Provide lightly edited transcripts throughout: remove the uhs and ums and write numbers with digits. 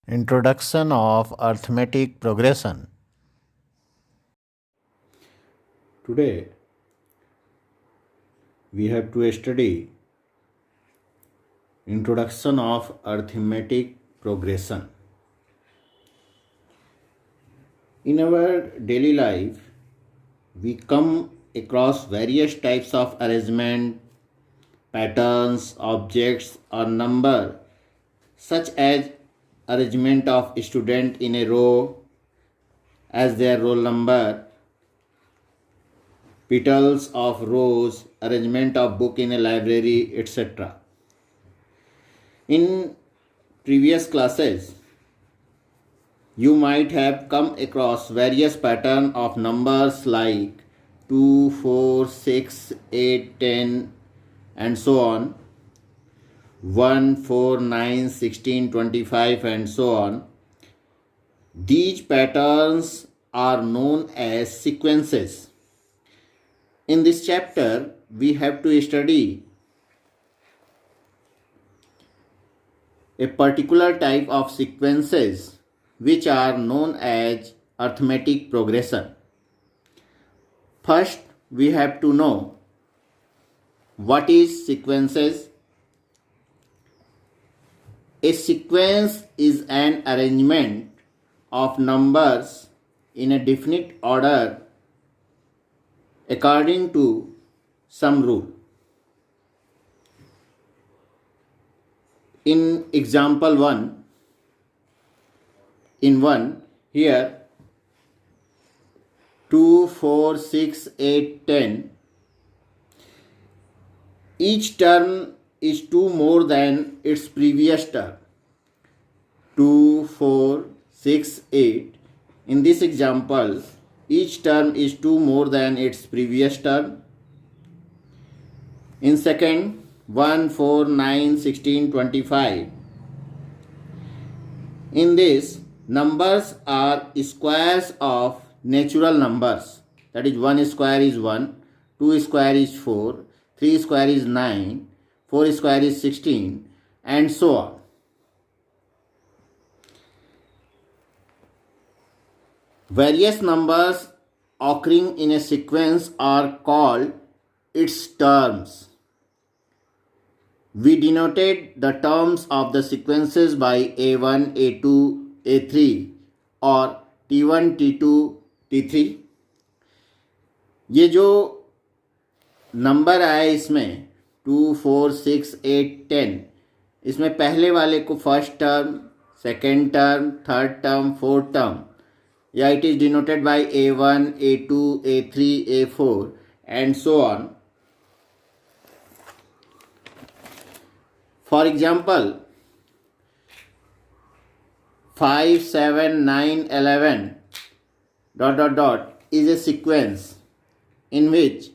Introduction of Arithmetic Progression. Today we have to study Introduction of Arithmetic Progression. In our daily life, we come across various types of arrangement, patterns, objects, or number, such as arrangement of student in a row as their roll number, petals of rose, arrangement of book in a library, etc. In previous classes, you might have come across various patterns of numbers like 2, 4, 6, 8, 10, and so on, 1, 4, 9, 16, 25, and so on. These patterns are known as sequences. In this chapter, we have to study a particular type of sequences which are known as arithmetic progression. First, we have to know what is sequences. A sequence is an arrangement of numbers in a definite order according to some rule. In example 1, in 1, here 2, 4, 6, 8, 10, each term is 2 more than its previous term. 2, 4, 6, 8. In this example, each term is 2 more than its previous term. In second, 1, 4, 9, 16, 25. In this, numbers are squares of natural numbers. That is, 1 square is 1, 2 square is 4, 3 square is 9, 4 square is 16, and so on. Various numbers occurring in a sequence are called its terms. We denoted the terms of the sequences by A1, A2, A3 or T1, T2, T3. ये जो number आए इसमें 2, 4, 6, 8, 10, इसमें पहले वाले को first term, second term, third term, fourth term, या it is denoted by A1, A2, A3, A4 and so on. For example, 5, 7, 9, 11 is a sequence in which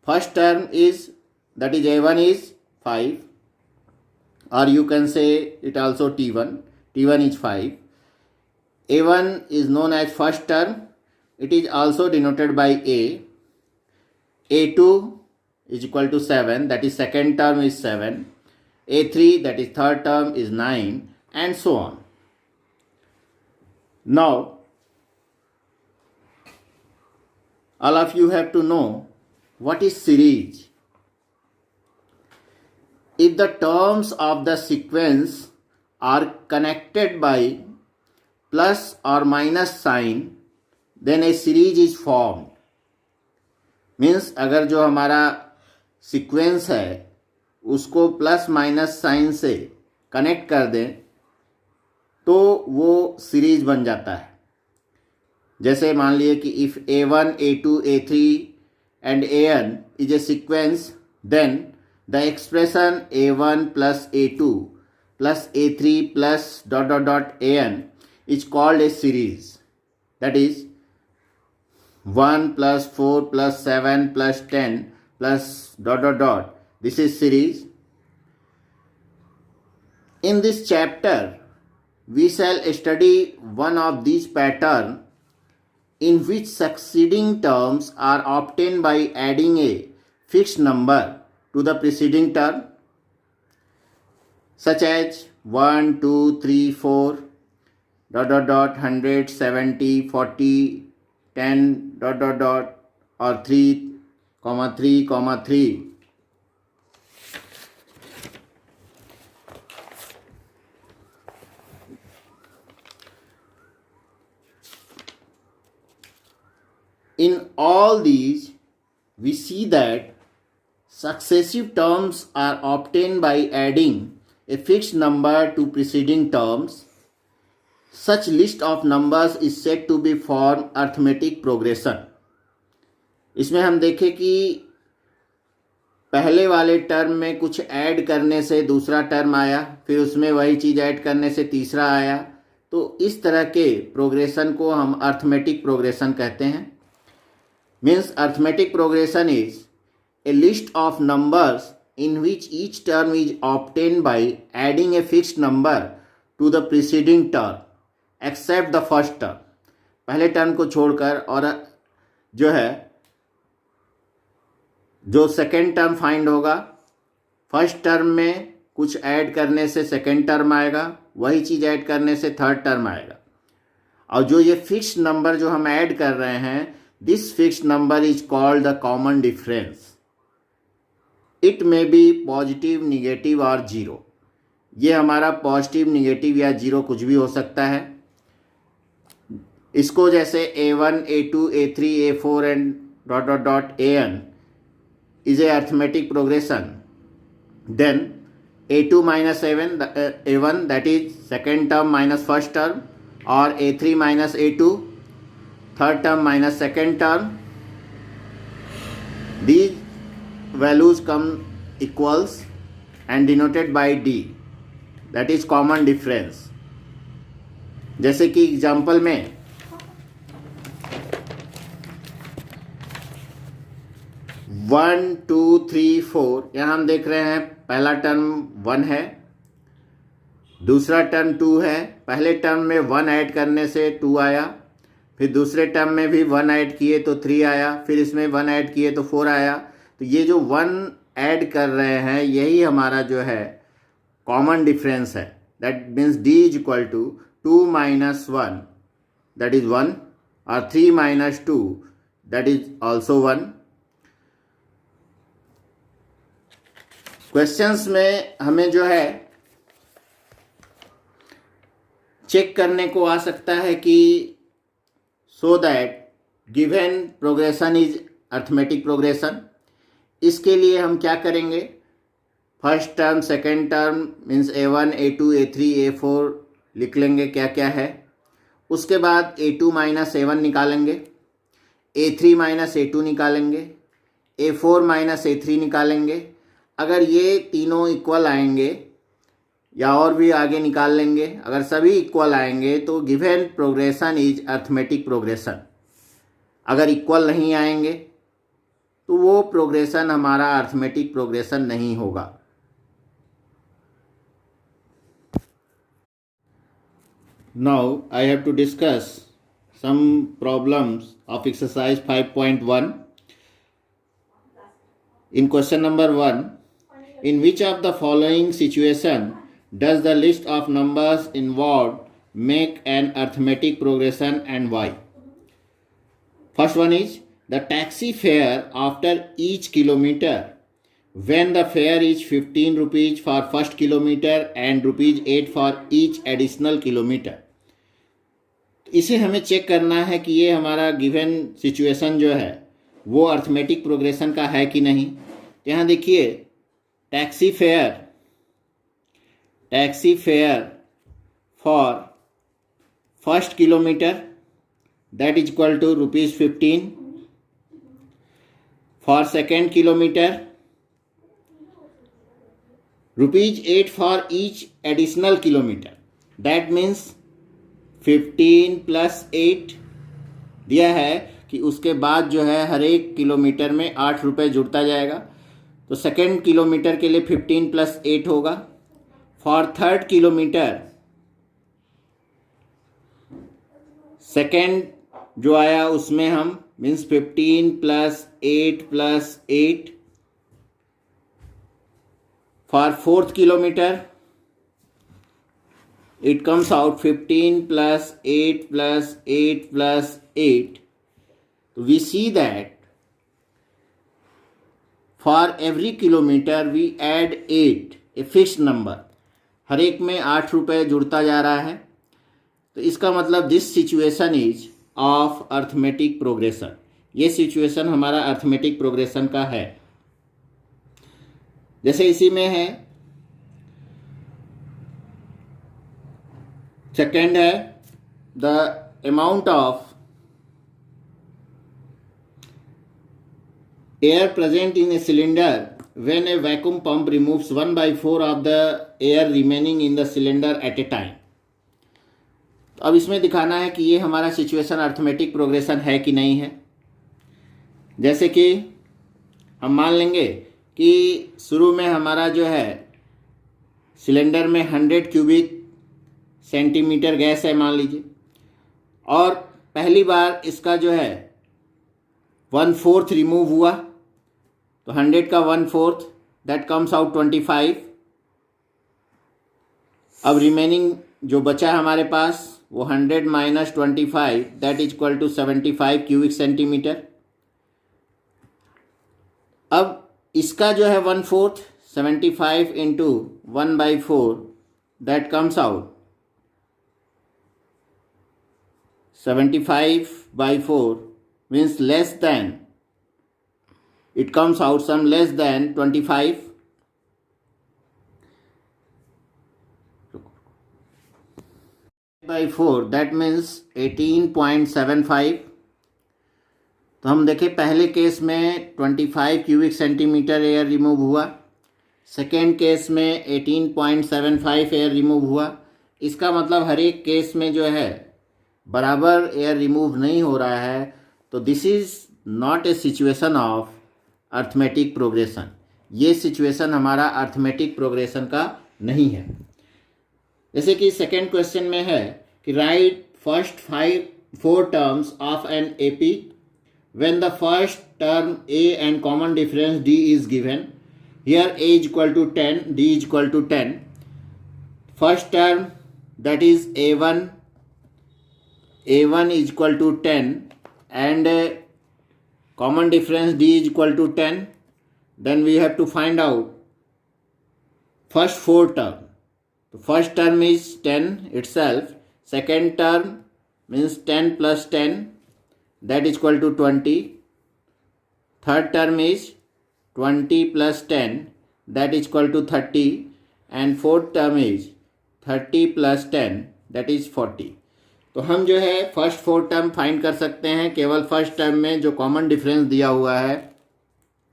first term is, that is A1 is 5, or you can say it also T1. T1 is 5. A1 is known as first term. It is also denoted by A. A2 is equal to 7, that is second term is 7. A3, that is third term, is 9, and so on. Now, all of you have to know what is series. If the terms of the sequence are connected by plus or minus sign, then a series is formed. Means अगर जो हमारा sequence है उसको plus minus sign से connect कर दें तो वो सीरीज बन जाता है. जैसे मान लिए कि if A1, A2, A3 and AN is a sequence, then the expression A1 plus A2 plus A3 plus AN is called a series. That is 1 plus 4 plus 7 plus 10 plus This is series. In this chapter, we shall study one of these patterns in which succeeding terms are obtained by adding a fixed number to the preceding term, such as 1, 2, 3, 4. Dot dot dot 100 70 40 10 dot dot dot और 3,3,3. In all these, we see that successive terms are obtained by adding a fixed number to preceding terms. Such list of numbers is said to be form arithmetic progression. इसमें हम देखें कि पहले वाले term में कुछ add करने से दूसरा टर्म आया, फिर उसमें वही चीज़ ऐड करने से तीसरा आया. तो इस तरह के प्रोग्रेशन को हम अर्थमेटिक प्रोग्रेशन कहते हैं. Means arithmetic progression is a list of numbers in which each term is obtained by adding a fixed number to the preceding term except the first term. पहले टर्म को छोड़कर और जो है जो सेकेंड टर्म फाइंड होगा, first term में कुछ ऐड करने से सेकेंड टर्म आएगा, वही चीज़ ऐड करने से थर्ड टर्म आएगा. और जो ये फिक्स्ड नंबर जो हम ऐड कर रहे हैं, this fixed number is called the common difference. It may be positive, negative और जीरो. ये हमारा पॉजिटिव, निगेटिव या जीरो कुछ भी हो सकता है. इसको जैसे A1, A2, A3, A4 and dot dot dot AN is a arithmetic progression. Then A2 minus A1 that is second term minus first term, or A3 minus A2 third term minus second term. These values come equals and denoted by D, that is common difference. जैसे कि example में 1 2 3 4, यहाँ हम देख रहे हैं पहला term 1 है, दूसरा टर्म 2 है. पहले टर्म में 1 ऐड करने से 2 आया, फिर दूसरे टर्म में भी 1 ऐड किए तो 3 आया, फिर इसमें 1 ऐड किए तो 4 आया. तो ये जो 1 ऐड कर रहे हैं, यही हमारा जो है कॉमन डिफरेंस है. That means D is equal to 2 minus 1 that is 1 और 3 minus 2 that is also 1. Questions में हमें जो है चेक करने को आ सकता है कि so that given progression is arithmetic progression. इसके लिए हम क्या करेंगे, first term second term means A1 A2 A3 A4 लिख लेंगे क्या क्या है. उसके बाद A2 माइनस A1 निकालेंगे, A3 माइनस A2 निकालेंगे, A4 माइनस A3 निकालेंगे. अगर ये तीनों इक्वल आएंगे या और भी आगे निकाल लेंगे, अगर सभी इक्वल आएंगे तो given progression is arithmetic progression. अगर इक्वल नहीं आएंगे तो वो प्रोग्रेशन हमारा अर्थमेटिक प्रोग्रेशन नहीं होगा. Now I have to discuss some problems of exercise 5.1. In question number 1, in which of the following situation does the list of numbers involved make an arithmetic progression and why? First one is the taxi fare after each kilometer when the fare is 15 rupees for first kilometer and rupees 8 for each additional kilometer. इसे हमें check करना है कि ये हमारा given situation जो है वो अर्थमेटिक प्रोग्रेशन का है कि नहीं. यहाँ देखिए taxi fare for first kilometre that is equal to ₹15. For second kilometre ₹8 for each additional kilometre. That means 15 + 8 दिया है कि उसके बाद जो है हर एक किलोमीटर में 8 रुपये जुड़ता जाएगा. तो सेकेंड किलोमीटर के लिए 15 + 8 होगा. फॉर थर्ड किलोमीटर सेकेंड जो आया उसमें हम means 15 + 8 + 8. For fourth kilometre it comes out 15 plus 8 plus 8 plus 8. We see that for every kilometer we add 8, a fixed number. हर एक में 8 रुपये जुड़ता जा रहा है. तो इसका मतलब this situation is of arithmetic progression. ये सिचुएशन हमारा अर्थमेटिक प्रोग्रेशन का है. जैसे इसी में है, सेकेंड है the amount of air present in a cylinder when a vacuum pump removes 1/4 of the air remaining in the cylinder at a time. तो अब इसमें दिखाना है कि ये हमारा सिचुएशन अर्थमेटिक प्रोग्रेशन है कि नहीं है. जैसे कि हम मान लेंगे कि शुरू में हमारा जो है सिलेंडर में 100 क्यूबिक सेंटीमीटर गैस है मान लीजिए, और पहली बार इसका जो है 1/4 रिमूव हुआ. तो 100 का 1/4 दैट कम्स आउट 25. अब रिमेनिंग जो बचा है हमारे पास वो 100 minus 25 that is equal to 75 cubic centimetre. अब इसका जो है 1/4 75 into 1/4 that comes out 75/4 means less than, it comes out some less than 25. by 4 that means 18.75. तो हम देखें पहले केस में 25 क्यूबिक सेंटीमीटर एयर रिमूव हुआ, सेकेंड केस में 18.75 एयर रिमूव हुआ. इसका मतलब हर एक केस में जो है बराबर एयर रिमूव नहीं हो रहा है. तो this is not a situation of arithmetic progression. ये सिचुएशन हमारा अर्थमेटिक प्रोग्रेशन का नहीं है. जैसे कि सेकेंड क्वेश्चन में है कि write first 4 terms of an AP when the first term a and common difference d is given. Here a is equal to 10, d is equal to 10. First term that is a1 is equal to 10 and common difference d is equal to 10. Then we have to find out first 4 term. The first term is 10 itself. Second term means 10 plus 10 that is equal to 20. Third term is 20 plus 10 that is equal to 30. And fourth term is 30 plus 10 that is 40. तो हम जो है first 4 term find कर सकते हैं. केवल first term में जो कॉमन डिफरेंस दिया हुआ है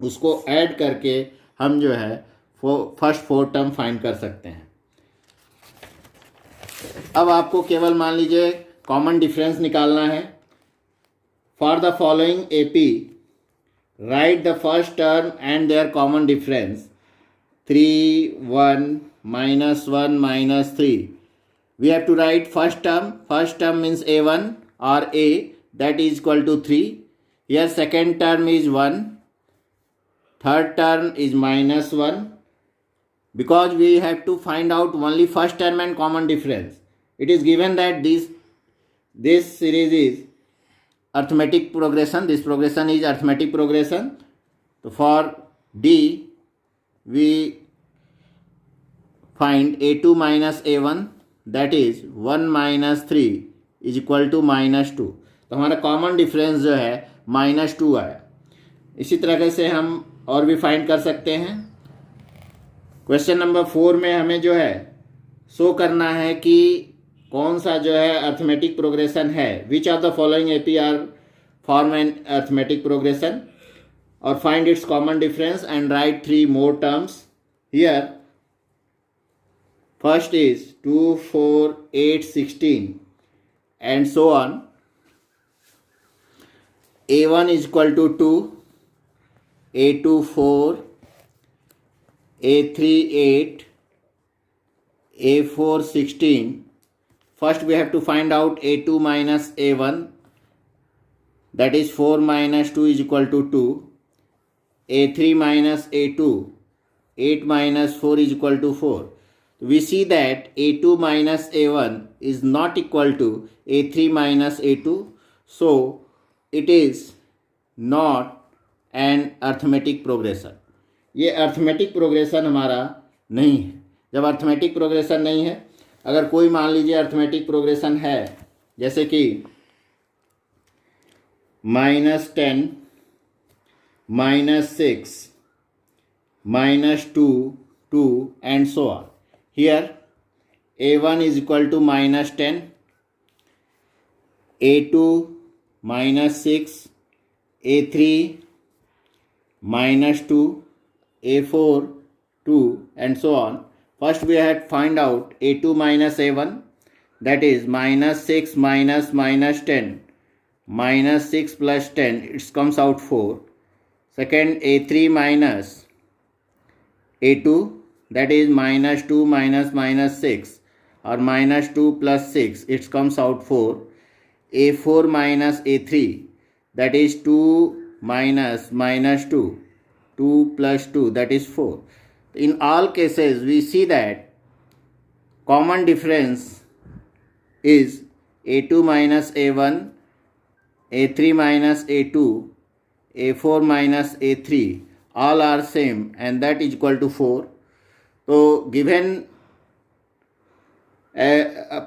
उसको ऐड करके हम जो है फर्स्ट 4 टर्म फाइंड कर सकते हैं. अब आपको केवल मान लीजिए कॉमन डिफरेंस निकालना है. For the following AP right the first term and their common difference 3 1 -1 -3. We have to write first term. First term means a1 or a, that is equal to 3. Here second term is 1. Third term is -1. Because we have to find out only first term and common difference. It is given that this series is arithmetic progression. This progression is arithmetic progression. So for D we find a2 minus a1. That is 1 - 3 is equal to -2. तो हमारा common difference जो है -2 आया. इसी तरह से हम और भी फाइंड कर सकते हैं. क्वेश्चन नंबर 4 में हमें जो है शो करना है कि कौन सा जो है अर्थमेटिक प्रोग्रेशन है. Which of the following AP are form an arithmetic progression, और find its common difference and write 3 more terms. Here first is 2 4 8 16 and so on. a1 is equal to 2, a2 4, a3 8, a4 16. First we have to find out a2 minus a1, that is 4 minus 2 is equal to 2. a3 minus a2, 8 minus 4 is equal to 4. we see that a2 minus a1 is not equal to a3 minus a2, so it is not an arithmetic progression. ये arithmetic progression हमारा नहीं है. जब arithmetic progression नहीं है, अगर कोई मान लीजिए अर्थमेटिक प्रोग्रेशन है, जैसे कि -10, -6, -2, 2 and so on. Here a1 is equal to -10, a2 -6, a3 -2, a4 2 and so on. First we had find out a2 minus a1, that is -6 minus -10, -6 plus 10, it comes out 4. Second, a3 minus a2, that is -2 minus -6 or -2 plus 6, it comes out 4. a4 minus a3, that is 2 minus -2, 2 plus 2, that is 4. In all cases we see that common difference is a2 minus a1, a3 minus a2, a4 minus a3, all are same and that is equal to 4. तो given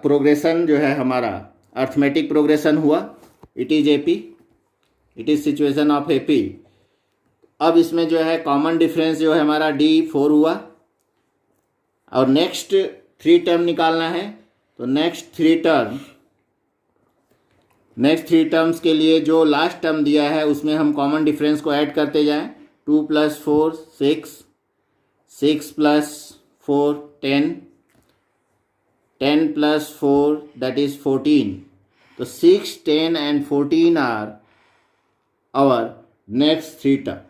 progression जो है हमारा arithmetic progression हुआ, it is AP, it is situation of AP. अब इसमें जो है common difference जो है हमारा D4 हुआ और नेक्स्ट 3 टर्म निकालना है. तो नेक्स्ट थ्री टर्म्स के लिए जो लास्ट टर्म दिया है उसमें हम कॉमन डिफरेंस को ऐड करते जाएं. 2 + 4 6, 6 + 4 10, 10 + 4 that is 14. तो 6, 10 and 14 are our next 3 terms.